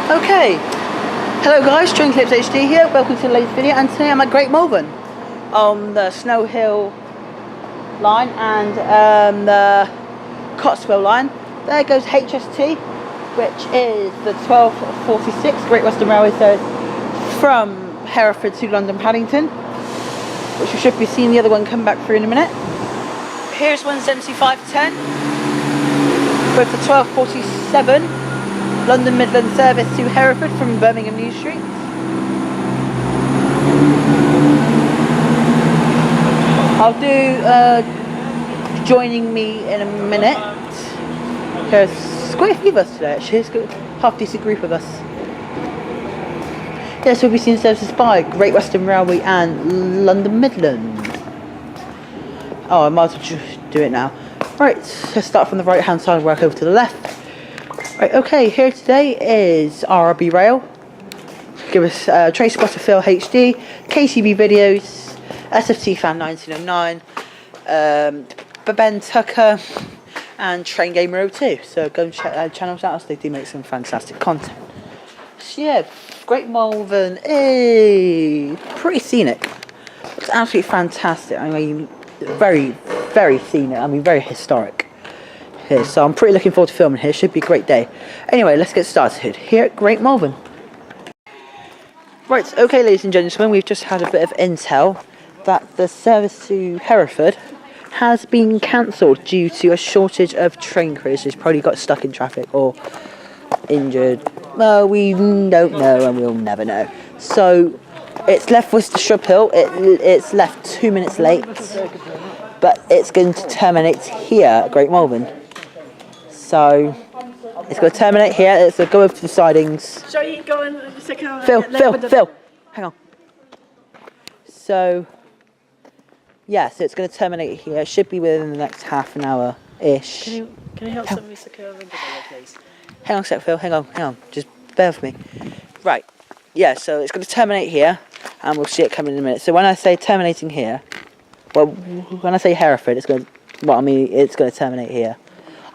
Okay, hello guys, Clips HD here, welcome to the latest video, and today I'm at Great Malvern on the Snow Hill line and the Cotswell Line. There goes HST, which is the 1246 Great Western Railway service from Hereford to London Paddington, which we should be seeing the other one come back through in a minute. Here's 17510 with the 1247 London Midland service to Hereford from Birmingham New Street. I'll do joining me in a minute. There's quite a few of us today actually, it's got a half decent group of us. Yes, we'll be seeing services by Great Western Railway and London Midland. Oh, I might as well just do it now. Right, let's start from the right hand side and work over to the left. Right, okay, here today is RRB Rail. Give us TrainspotterPhil HD, KCB videos, SFT Fan 1909, Ben Tucker, and Train Gamer 02. So go and check their channels out, as they do make some fantastic content. So yeah, Great Malvern is pretty scenic. It's absolutely fantastic. I mean, very, very scenic. I mean, very historic. Here, so I'm pretty looking forward to filming here. Should be a great day. Anyway, let's get started here at Great Malvern. Right, okay, ladies and gentlemen, we've just had a bit of intel that the service to Hereford has been cancelled due to a shortage of train crews who's probably got stuck in traffic or injured. Well, we don't know and we'll never know. So it's left Worcestershire Hill. It's left 2 minutes late, but it's going to terminate here at Great Malvern. So it's going to terminate here. It's going to go over to the sidings. Shall you go and second? Phil, hang on. So yeah, so it's going to terminate here. It should be within the next half an hour ish. Can you help somebody secure the window, please? Hang on a sec, Phil. Hang on. Just bear with me. Right. Yeah. So it's going to terminate here, and we'll see it coming in a minute. So when I say terminating here, well, when I say Hereford, it's going to. Well, I mean, it's going to terminate here.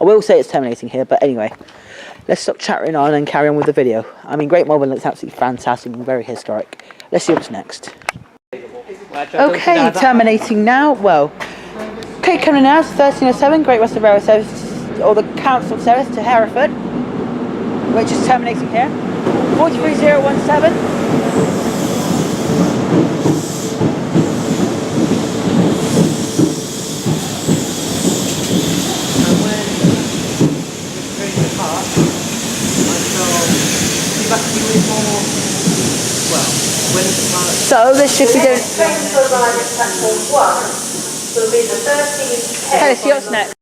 I will say it's terminating here, but anyway, let's stop chattering on and carry on with the video. I mean, Great Malvern looks absolutely fantastic and very historic. Let's see what's next. Okay, terminating now. Well, okay, coming now is 1307 Great Western Railway service, or the council service to Hereford, which is terminating here. 43017. So this should be doing. Okay, let's see what's next.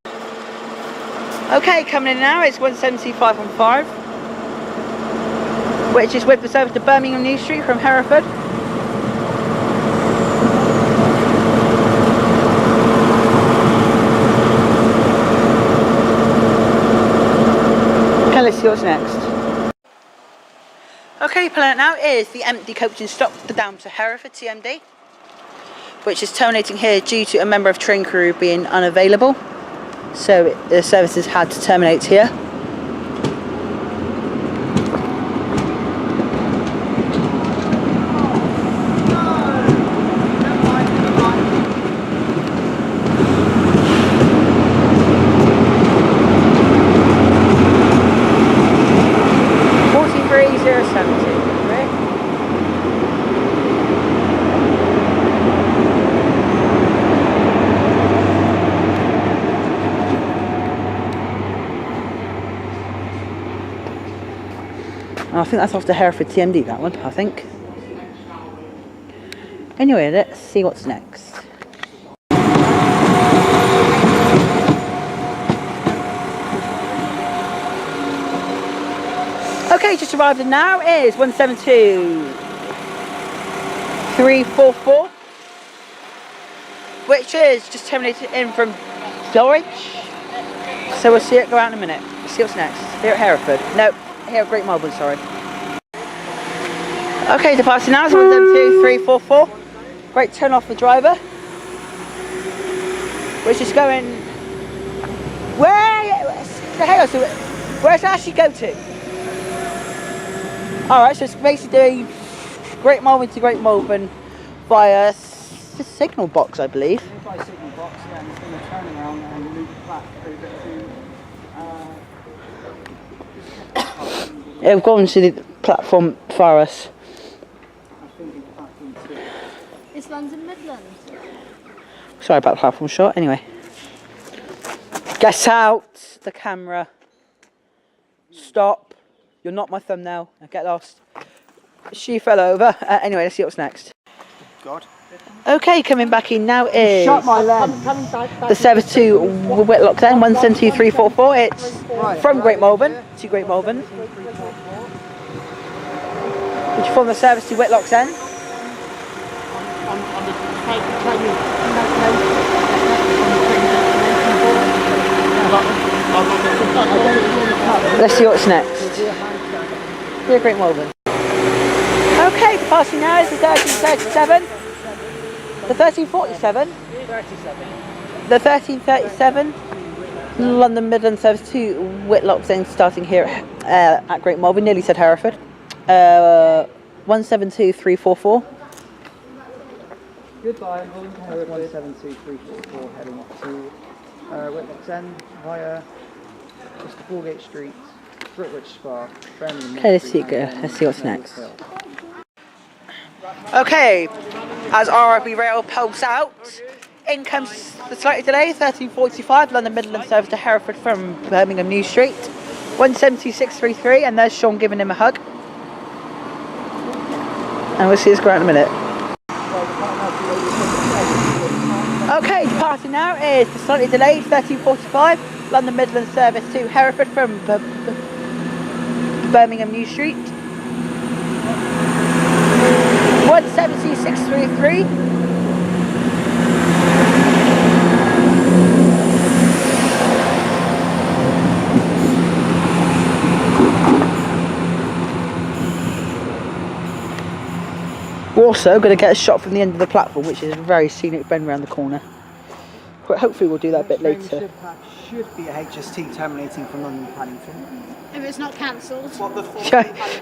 Okay, coming in now is 17515, which is with the service to Birmingham New Street from Hereford. Okay, let's see what's next. Okay, pulling out now is the empty coaching stop, the down to Hereford TMD, which is terminating here due to a member of train crew being unavailable. So the services had to terminate here. I think that's off the Hereford TMD, that one, I think. Anyway, let's see what's next. Okay, just arrived in now is 172344, which is just terminated in from Norwich. So we'll see it go out in a minute. Let's see what's next. Here at Hereford. No. Here at Great Malvern, sorry. Okay, departing now is 172344. Great, turn off the driver. We're just going. Where? Hang on, so where's it actually go to? Alright, so it's basically doing Great Malvern to Great Malvern via the signal box, I believe. By signal box, yeah, and it's going to turn around and loop back over to. It'll go onto the platform for us. I think it's platform 2. It's London Midland. Sorry about the platform shot. Anyway, get out the camera. Stop. You're not my thumbnail. Now get lost. She fell over. Anyway, let's see what's next. God. Okay, coming back in now is Shut my leg. the service to Whitlock then, 172344. It's from Great Malvern to Great Malvern. Would you form the service to Whitlock then? Let's see what's next. Here, Great Malvern. Okay, the passing now is the 1337. The 1347. The 1337. London Midland service to Whitlock then starting here at Great Malvern. Nearly said Hereford. 172344. Goodbye, I'm going to Hereford 172344 heading to Whitlock's End via Mr. Foregate Street, Britwich Spa, Birmingham. Okay, let's see what's next. Okay, as RRB Rail pulls out, in comes the slightly delay, 1345, London Midland service to Hereford from Birmingham New Street, 172633, and there's Sean giving him a hug. And we'll see his ground in a minute. Okay, departing now is the slightly delayed 1345, London Midland service to Hereford from Birmingham New Street. 172633. We're also going to get a shot from the end of the platform, which is a very scenic bend around the corner. But hopefully we'll do that a bit later. Should be a HST terminating from London Paddington. If it's not cancelled. What the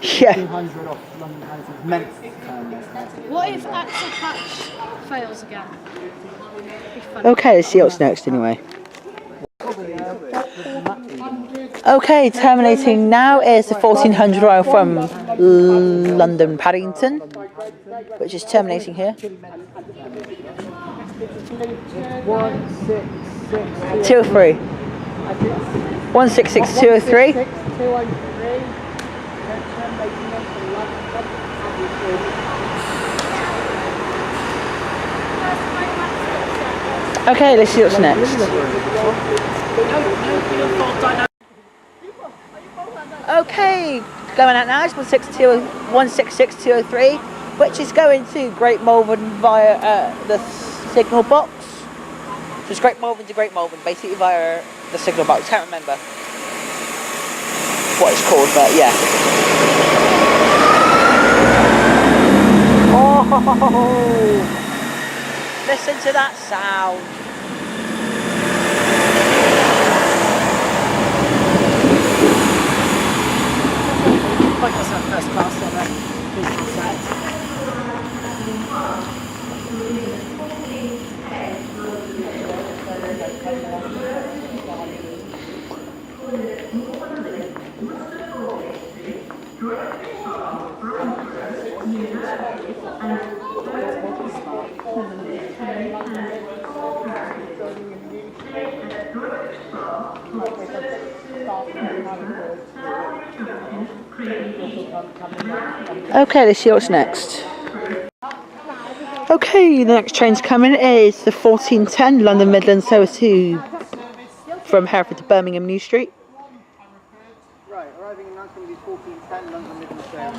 Yeah. 200 off London Paddington is meant to terminate. What if Axel Patch fails again? Be fun. Okay, let's see what's next anyway. Okay, terminating now is the 1400 mile from London Paddington, which is terminating here. 203. 166203. Okay, let's see what's next. Okay, going out now is 166203, which is going to Great Malvern via the signal box. So it's Great Malvern to Great Malvern, basically via the signal box. Can't remember what it's called, but yeah. Oh, listen to that sound. Like I said, first class ever. Business set. Okay, let's see what's next. Okay, the next train's coming is the 1410 London Midland service to from Hereford to Birmingham New Street. Right, arriving in that's going to be 1410 London Midland Trail.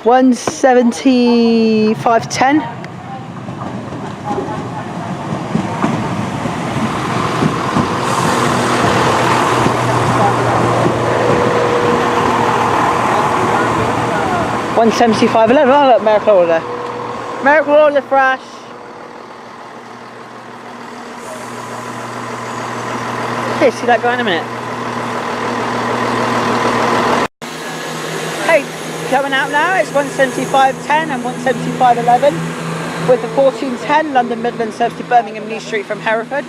17510. $175.11. Oh look, miracle order. Miracle order fresh. Okay, see that guy in a minute. Hey, coming out now. It's 175.10 and 175.11 with the 14.10 London Midland service to Birmingham New Street from Hereford.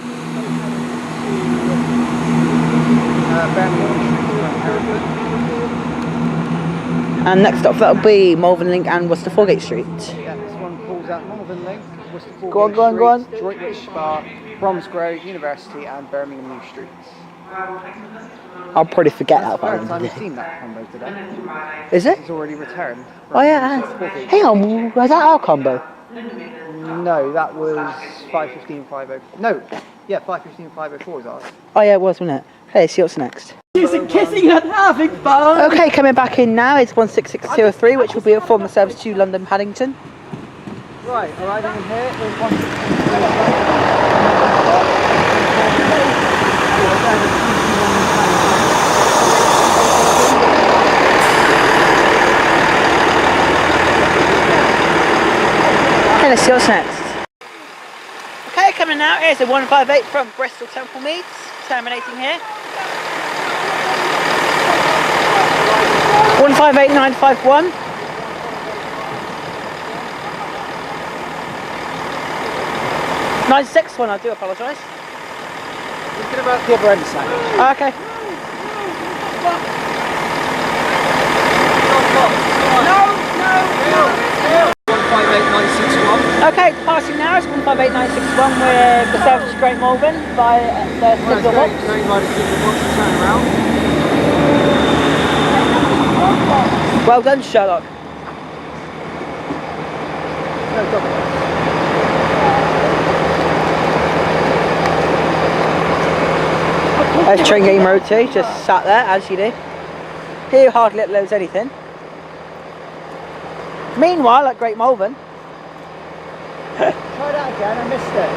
Birmingham Street from Hereford. And next up that'll be Malvern Link and Worcester Foregate Street. Yeah, this one pulls out Malvern Link, Worcester Foregate Go on. Street, Droitwich Spa, Bromsgrove University and Birmingham New Streets. I'll probably forget that That's the one. first time we've seen that combo today. Is it? It's already returned. Oh yeah. Hang on, was that our combo? No, that was 515.50. No, yeah, 515.504 is ours. Oh yeah, it was, wasn't it? Okay, see what's next. Kissing and having fun. Okay, coming back in now, it's 16603, which will be a former service to London Paddington. Right, arriving in here is 166. Okay, let's see what's next. Okay, coming now, here's a 158 from Bristol Temple Meads, terminating here. 158951. 961, I do apologise. Thinking about the other end side. Okay. No. 158961. Okay, passing now is 158961 with the service to Great Malvern by the Signal Box. Going by the signal box to turn around. Well done, Sherlock. No, double. There's Train Game Road 2, just sat there as you do. Here you hardly let loads anything. Meanwhile, at Great Malvern, Try that again, I missed it.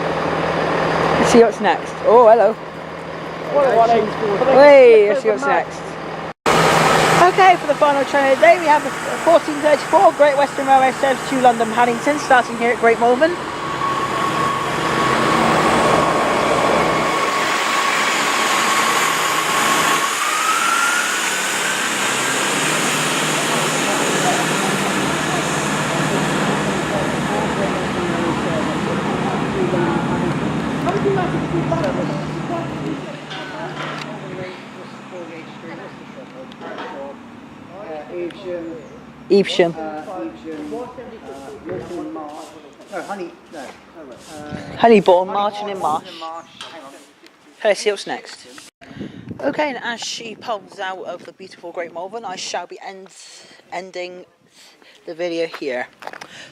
let's see what's next. Oh, hello. Hey, let's see what's next. Okay, for the final train of the day, we have the 1434 Great Western Railway service to London Paddington, starting here at Great Malvern. Evesham. Honeybourne, Marching in Marsh. Okay, let's see what's next. Okay, and as she pulls out of the beautiful Great Malvern, I shall be ending the video here.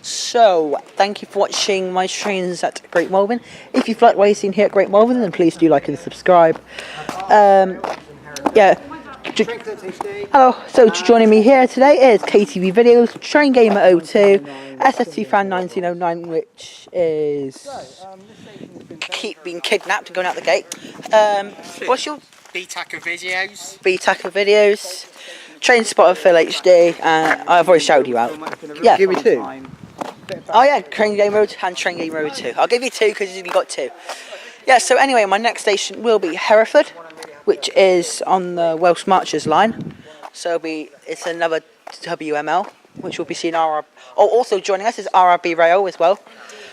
So, thank you for watching my trains at Great Malvern. If you've liked what you've seen here at Great Malvern, then please do like and subscribe. Yeah. Hello, so joining me here today is KTV Videos, Train Gamer 02, SST Fan 1909, which is being kidnapped and going out the gate. What's your BTACA videos. Videos, TrainspotterPhil HD, and I've already shouted you out. Yeah. Give me two. Oh yeah, Train Game Road and Train Game Road 2. I'll give you two because you've got two. Yeah, so anyway, my next station will be Hereford, which is on the Welsh Marchers line. So it's another WML, which will be seen also joining us is RRB Rail as well.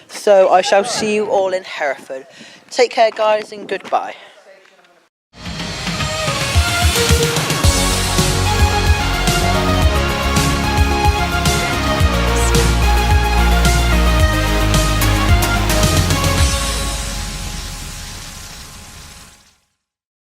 So I shall see you all in Hereford. Take care, guys, and goodbye.